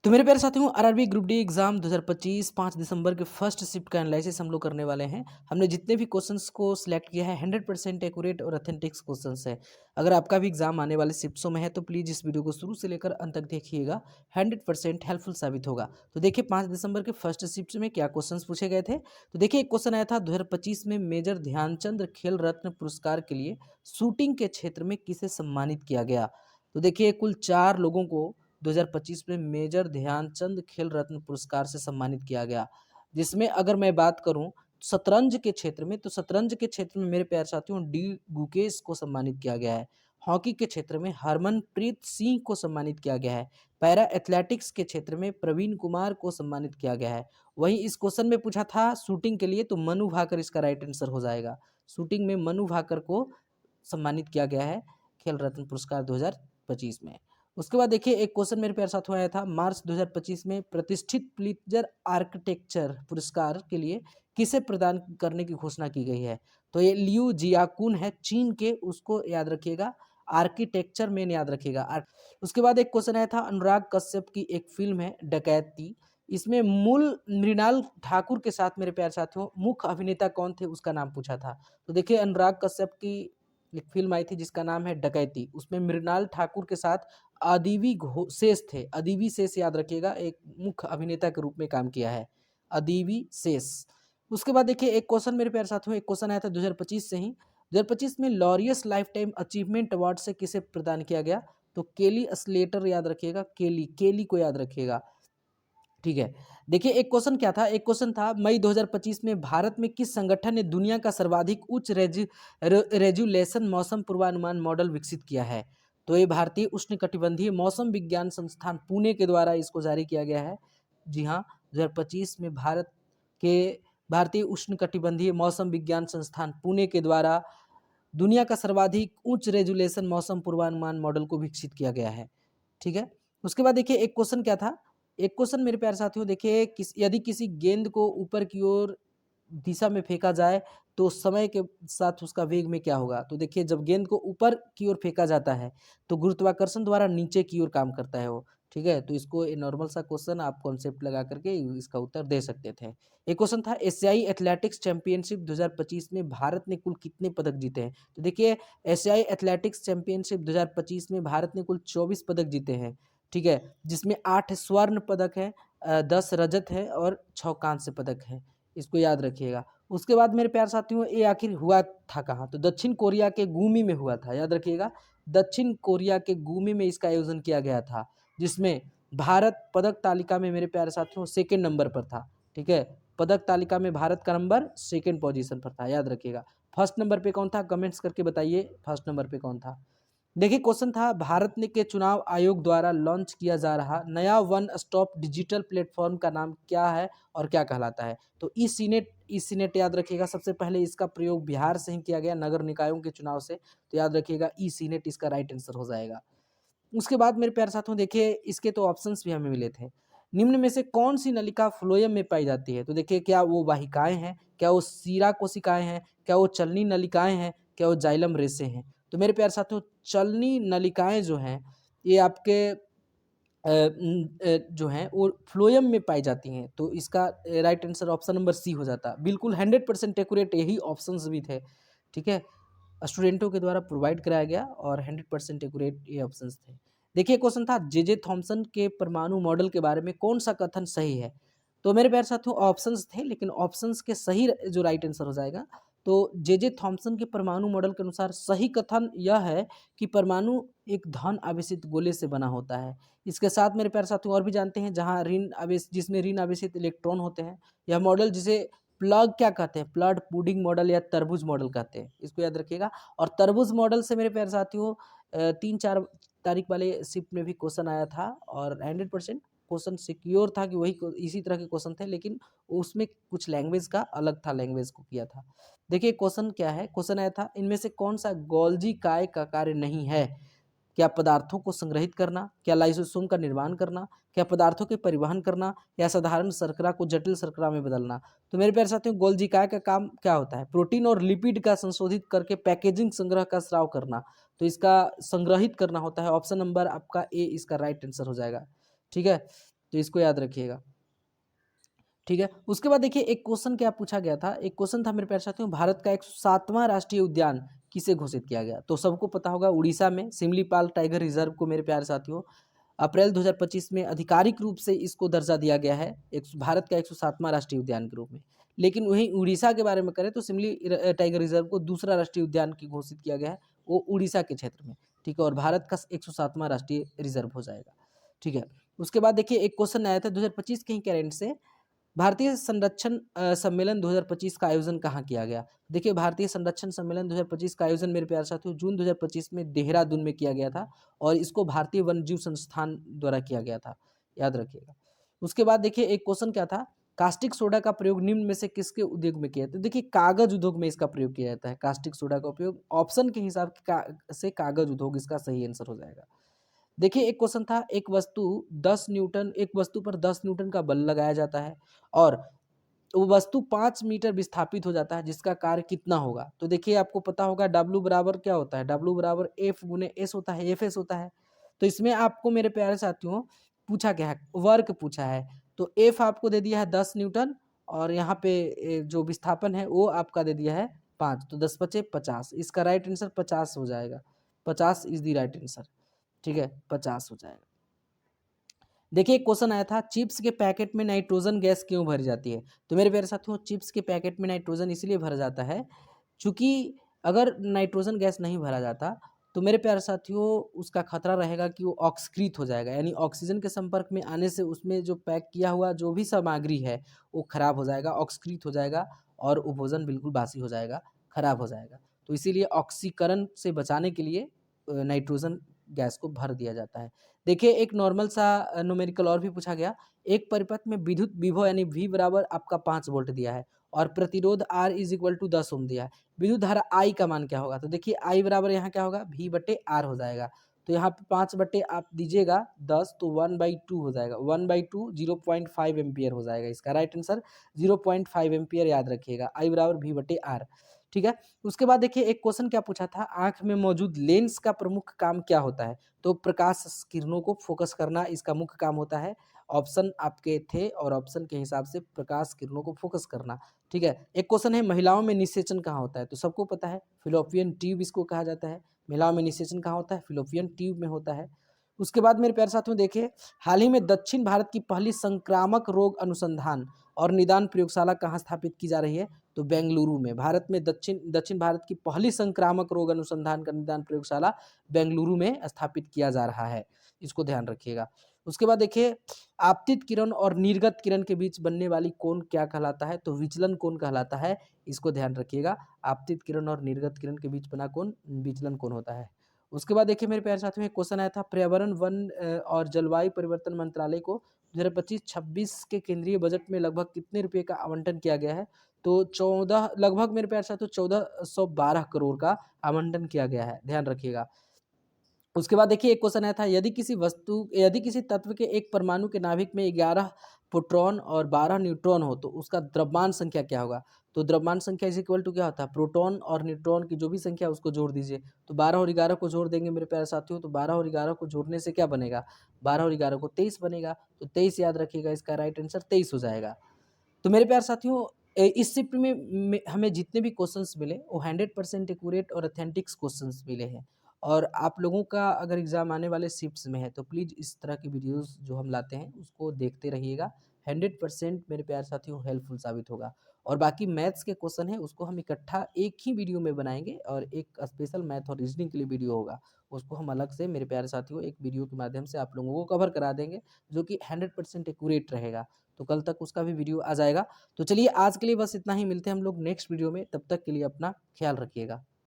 तो मेरे प्यारे साथियों, आरआरबी ग्रुप डी एग्जाम 2025 5 दिसंबर के फर्स्ट शिफ्ट का एनालिसिस हम लोग करने वाले हैं। हमने जितने भी क्वेश्चंस को सिलेक्ट किया है 100% एक्यूरेट और ऑथेंटिक क्वेश्चंस है। अगर आपका भी एग्जाम आने वाले शिफ्ट्सों में है तो प्लीज़ इस वीडियो को शुरू से लेकर अंत तक देखिएगा। 100% हेल्पफुल साबित होगा। तो देखिए 5 दिसंबर के फर्स्ट शिफ्ट में क्या क्वेश्चन पूछे गए थे। तो देखिए एक क्वेश्चन आया था 2025 में मेजर ध्यानचंद खेल रत्न पुरस्कार के लिए शूटिंग के क्षेत्र में किसे सम्मानित किया गया। तो देखिए कुल 4 लोगों को 2025 में मेजर ध्यानचंद खेल रत्न पुरस्कार से सम्मानित किया गया, जिसमें अगर मैं बात करूं शतरंज के क्षेत्र में, तो शतरंज के क्षेत्र में मेरे प्यारे साथियों डी गुकेश को सम्मानित किया गया है। हॉकी के क्षेत्र में हरमनप्रीत सिंह को सम्मानित किया गया है। पैरा एथलेटिक्स के क्षेत्र में प्रवीण कुमार को सम्मानित किया गया है। वहीं इस क्वेश्चन में पूछा था शूटिंग के लिए, तो मनु भाकर इसका राइट आंसर हो जाएगा। शूटिंग में मनु भाकर को सम्मानित किया गया है खेल रत्न पुरस्कार 2025 में। उसके बाद देखिए एक क्वेश्चन मेरे प्यारे साथियों आया था मार्च 2025 में प्रतिष्ठित प्लित्जर आर्किटेक्चर पुरस्कार के लिए किसे प्रदान करने की घोषणा की गई है। तो ये लियू जियाकुन है चीन के, उसको याद रखिएगा। आर्किटेक्चर में याद रखिएगा। उसके बाद एक क्वेश्चन आया था अनुराग कश्यप की एक फिल्म है डकैती, इसमें मूल मृणाल ठाकुर के साथ मेरे प्यारे साथियों मुख्य अभिनेता कौन थे उसका नाम पूछा था। तो देखिए अनुराग कश्यप की एक फिल्म आई थी जिसका नाम है डकैती, उसमें मृणाल ठाकुर के साथ शेष थे। अदीबी शेष याद रखिएगा, एक मुख्य अभिनेता के रूप में काम किया है अदीबी शेष। उसके बाद देखिए एक क्वेश्चन मेरे प्यारे साथियों, एक क्वेश्चन आया था 2025 से ही। 2025 में Laureus life time achievement award से किसे प्रदान किया गया। तो केली स्लेटर याद रखिएगा, केली को याद रखिएगा। ठीक है, देखिए एक क्वेश्चन क्या था, एक क्वेश्चन था मई 2025 में भारत में किस संगठन ने दुनिया का सर्वाधिक उच्च रेजुलेशन मौसम पूर्वानुमान मॉडल विकसित किया है। तो ये भारतीय उष्णकटिबंधीय मौसम विज्ञान संस्थान पुणे के द्वारा इसको जारी किया गया है। जी हाँ, 2025 में भारतीय उष्णकटिबंधीय मौसम विज्ञान संस्थान पुणे के द्वारा दुनिया का सर्वाधिक उच्च रेजुलेशन मौसम पूर्वानुमान मॉडल को विकसित किया गया है। ठीक है, उसके बाद देखिए एक क्वेश्चन क्या था, एक क्वेश्चन मेरे प्यारे साथियों देखिए यदि किसी गेंद को ऊपर की ओर दिशा में फेंका जाए तो समय के साथ उसका वेग में क्या होगा। तो देखिए जब गेंद को ऊपर की ओर फेंका जाता है तो गुरुत्वाकर्षण द्वारा नीचे की ओर काम करता है वो। ठीक है, तो इसको नॉर्मल सा क्वेश्चन आप कॉन्सेप्ट लगा करके इसका उत्तर दे सकते थे। एक क्वेश्चन था एशियाई एथलेटिक्स चैंपियनशिप 2025 में भारत ने कुल कितने पदक जीते हैं। तो देखिए एशियाई एथलेटिक्स चैंपियनशिप 2025 में भारत ने कुल 24 पदक जीते हैं। ठीक है, जिसमें 8 स्वर्ण पदक है, 10 रजत है और 6 कांस्य पदक है। इसको याद रखिएगा। उसके बाद मेरे प्यारे साथियों ये आखिर हुआ था कहाँ, तो दक्षिण कोरिया के गुमी में हुआ था, याद रखिएगा। दक्षिण कोरिया के गुमी में इसका आयोजन किया गया था, जिसमें भारत पदक तालिका में मेरे प्यारे साथियों सेकेंड नंबर पर था। ठीक है, पदक तालिका में भारत का नंबर सेकेंड पोजीशन पर था, याद रखिएगा। फर्स्ट नंबर पे कौन था, कमेंट्स करके बताइए फर्स्ट नंबर पे कौन था। देखिए क्वेश्चन था भारत ने के चुनाव आयोग द्वारा लॉन्च किया जा रहा नया वन स्टॉप डिजिटल प्लेटफॉर्म का नाम क्या है और क्या कहलाता है। तो ई सीनेट याद रखिएगा। सबसे पहले इसका प्रयोग बिहार से ही किया गया नगर निकायों के चुनाव से, तो याद रखिएगा ई सीनेट इसका राइट आंसर हो जाएगा। उसके बाद मेरे प्यारे साथियों देखिए इसके तो ऑप्शंस भी हमें मिले थे। निम्न में से कौन सी नलिका फ्लोएम में पाई जाती है। तो देखिए क्या वो वाहिकाएं हैं, क्या वो सीरा कोशिकाएं हैं, क्या वो चलनी नलिकाएं हैं, क्या वो जाइलम रेसे हैं। तो मेरे प्यारे साथियों चलनी नलिकाएं जो हैं ये आपके जो हैं वो फ्लोएम में पाई जाती हैं। तो इसका right answer option number C हो जाता। बिल्कुल 100% एक्यूरेट यही ऑप्शंस भी थे। ठीक है, स्टूडेंटों के द्वारा प्रोवाइड कराया गया और 100% एक्यूरेट ये ऑप्शंस थे। देखिए क्वेश्चन था जे थॉमसन के परमाणु मॉडल के बारे में कौन सा कथन सही है। तो मेरे प्यारे साथियों ऑप्शंस थे, लेकिन ऑप्शंस के सही जो राइट आंसर हो जाएगा, तो जे थॉमसन के परमाणु मॉडल के अनुसार सही कथन यह है कि परमाणु एक धन आवेशित गोले से बना होता है। इसके साथ मेरे प्यारे साथियों और भी जानते हैं जहाँ जिसमें ऋण आवेशित इलेक्ट्रॉन होते हैं। यह मॉडल जिसे प्लग क्या कहते हैं, प्लड पुडिंग मॉडल या तरबूज मॉडल कहते हैं, इसको याद रखिएगा। और तरबूज मॉडल से मेरे प्यारे साथियों 3-4 तारीख वाले शिफ्ट में भी क्वेश्चन आया था और 100% क्वेश्चन सिक्योर था कि वही इसी तरह के क्वेश्चन थे, लेकिन उसमें कुछ लैंग्वेज का अलग था, लैंग्वेज को किया था। देखिए क्वेश्चन क्या है, क्वेश्चन आया था इनमें से कौन सा गोल्जी काय का कार्य नहीं है। क्या पदार्थों को संग्रहित करना, क्या लाइसोसोम का निर्माण करना, क्या पदार्थों के परिवहन करना, या साधारण शर्करा को जटिल शर्करा में बदलना। तो मेरे प्यारे साथियों गोल्जी काय का काम क्या होता है, प्रोटीन और लिपिड का संशोधित करके पैकेजिंग संग्रह का स्राव करना। तो इसका संग्रहित करना होता है। ऑप्शन नंबर आपका ए इसका राइट आंसर हो जाएगा। ठीक है, तो इसको याद रखिएगा, ठीक है। उसके बाद देखिए एक क्वेश्चन क्या पूछा गया था, एक क्वेश्चन था मेरे प्यारे साथियों, भारत का 107वां राष्ट्रीय उद्यान किसे घोषित किया गया? तो सबको पता होगा उड़ीसा में सिमलीपाल टाइगर रिजर्व को मेरे प्यारे साथियों अप्रैल 2025 में आधिकारिक रूप से इसको दर्जा दिया गया है एक भारत का 107वां राष्ट्रीय उद्यान के रूप में। लेकिन वहीं उड़ीसा के बारे में करें तो सिमली टाइगर रिजर्व को दूसरा राष्ट्रीय उद्यान की घोषित किया गया है, वो उड़ीसा के क्षेत्र में, ठीक है, और भारत का 107वां राष्ट्रीय रिजर्व हो जाएगा, ठीक है। उसके बाद देखिए एक क्वेश्चन आया था 2025 के ही करंट से, भारतीय संरक्षण सम्मेलन 2025 का आयोजन कहाँ किया गया? देखिए भारतीय संरक्षण सम्मेलन 2025 का आयोजन मेरे प्यारे साथियों जून 2025 में देहरादून में किया गया था और इसको भारतीय वन्यजीव संस्थान द्वारा किया गया था, याद रखिएगा। उसके बाद देखिए एक क्वेश्चन क्या था, कास्टिक सोडा का प्रयोग निम्न में से किसके उद्योग में किया जाता है? देखिए कागज उद्योग में इसका प्रयोग किया जाता है, कास्टिक सोडा का उपयोग ऑप्शन के हिसाब से कागज उद्योग इसका सही आंसर हो जाएगा। देखिए एक क्वेश्चन था, एक वस्तु पर 10 न्यूटन का बल लगाया जाता है और वो वस्तु 5 मीटर विस्थापित हो जाता है, जिसका कार्य कितना होगा? तो देखिए आपको पता होगा W बराबर क्या होता है, W बराबर F गुने S होता है, FS होता है। तो इसमें आपको मेरे प्यारे साथियों पूछा क्या है, वर्क पूछा है। तो F आपको दे दिया है 10 न्यूटन और यहाँ पे जो विस्थापन है वो आपका दे दिया है 5, तो 10 बचे 50, इसका राइट आंसर 50 हो जाएगा, 50 इज द राइट आंसर, ठीक है, 50 हो जाएगा। देखिए एक क्वेश्चन आया था, चिप्स के पैकेट में नाइट्रोजन गैस क्यों भरी जाती है? तो मेरे प्यारे साथियों चिप्स के पैकेट में नाइट्रोजन इसलिए भरा जाता है क्योंकि अगर नाइट्रोजन गैस नहीं भरा जाता तो मेरे प्यारे साथियों उसका खतरा रहेगा कि वो ऑक्सीकृत हो जाएगा, यानी ऑक्सीजन के संपर्क में आने से उसमें जो पैक किया हुआ जो भी सामग्री है वो खराब हो जाएगा, ऑक्सीकृत हो जाएगा और वो भोजन बिल्कुल बासी हो जाएगा, खराब हो जाएगा। तो इसीलिए ऑक्सीकरण से बचाने के लिए नाइट्रोजन गैस को भर दिया जाता है। देखिए एक नॉर्मल सा न्यूमेरिकल और भी पूछा गया, एक परिपथ में विद्युत विभव यानी V बराबर आपका 5 वोल्ट दिया है और प्रतिरोध R इज इक्वल टू 10 ओम दिया है, विद्युत धारा I का मान क्या होगा? तो देखिए I बराबर यहाँ क्या होगा, V बटे R हो जाएगा। तो यहाँ पे 5 बटे आप दीजिएगा 10 तो 1/2 हो जाएगा, 1/2 0.5 एम्पियर हो जाएगा, इसका राइट आंसर 0.5 एम्पियर याद रखिएगा, I बराबर V बटे R, ठीक है। उसके बाद देखिए एक क्वेश्चन क्या पूछा था, आंख में मौजूद लेंस का प्रमुख काम क्या होता है? तो प्रकाश किरणों को फोकस करना इसका मुख्य काम होता है, ऑप्शन आपके थे और ऑप्शन के हिसाब से प्रकाश किरणों को फोकस करना, ठीक है। एक क्वेश्चन है, महिलाओं में निषेचन कहाँ होता है? तो सबको पता है फिलोपियन ट्यूब इसको कहा जाता है, महिलाओं में निषेचन कहाँ होता है? फिलोपियन ट्यूब में होता है। उसके बाद मेरे प्यारे साथियों देखिए, हाल ही में दक्षिण भारत की पहली संक्रामक रोग अनुसंधान और निदान प्रयोगशाला कहाँ स्थापित की जा रही है? तो बेंगलुरु में, भारत में दक्षिण भारत की पहली संक्रामक रोग अनुसंधान का निदान प्रयोगशाला बेंगलुरु में स्थापित किया जा रहा है, इसको ध्यान रखिएगा। उसके बाद देखिए, आपतित किरण और निर्गत किरण के बीच बनने वाली कोण क्या कहलाता है? तो विचलन कोण कहलाता है, इसको ध्यान रखिएगा। आपतित किरण और निर्गत किरण के बीच बना कोण विचलन कोण होता है। उसके बाद देखिए मेरे प्यारे साथियों एक क्वेश्चन आया था, पर्यावरण वन और जलवायु परिवर्तन मंत्रालय को 2025-26 के केंद्रीय बजट में लगभग कितने रुपए का आवंटन किया गया है? तो 14 लगभग मेरे प्यारे साथियों 1412 करोड़ का आवंटन किया गया है, ध्यान रखिएगा। उसके बाद देखिए एक क्वेश्चन आया था, यदि किसी तत्व के एक परमाणु के नाभिक में 11 प्रोटॉन और 12 न्यूट्रॉन हो तो उसका द्रव्यमान संख्या क्या होगा? तो द्रव्यमान संख्या इज इक्वल टू क्या होता है, प्रोटॉन और न्यूट्रॉन की जो भी संख्या उसको जोड़ दीजिए। तो 12 और 11 को जोड़ देंगे मेरे प्यारे साथियों, तो 12 और 11 को जोड़ने से क्या बनेगा, 12 और 11 को 23 बनेगा, तो 23 याद रखिएगा, इसका राइट आंसर 23 हो जाएगा। तो मेरे प्यारे साथियों इस शिफ्ट में हमें जितने भी क्वेश्चंस मिले वो 100% एक्यूरेट और ऑथेंटिक्स क्वेश्चंस मिले हैं, और आप लोगों का अगर एग्ज़ाम आने वाले शिफ्ट्स में है तो प्लीज़ इस तरह की वीडियोस जो हम लाते हैं उसको देखते रहिएगा, 100% मेरे प्यारे साथियों हेल्पफुल साबित होगा। और बाकी मैथ्स के क्वेश्चन है उसको हम इकट्ठा एक ही वीडियो में बनाएंगे और एक स्पेशल मैथ और रीजनिंग के लिए वीडियो होगा, उसको हम अलग से मेरे प्यारे साथियों एक वीडियो के माध्यम से आप लोगों को कवर करा देंगे, जो कि 100% एक्यूरेट रहेगा। तो कल तक उसका भी वीडियो आ जाएगा। तो चलिए आज के लिए बस इतना ही, मिलते हैं हम लोग नेक्स्ट वीडियो में, तब तक के लिए अपना ख्याल रखिएगा।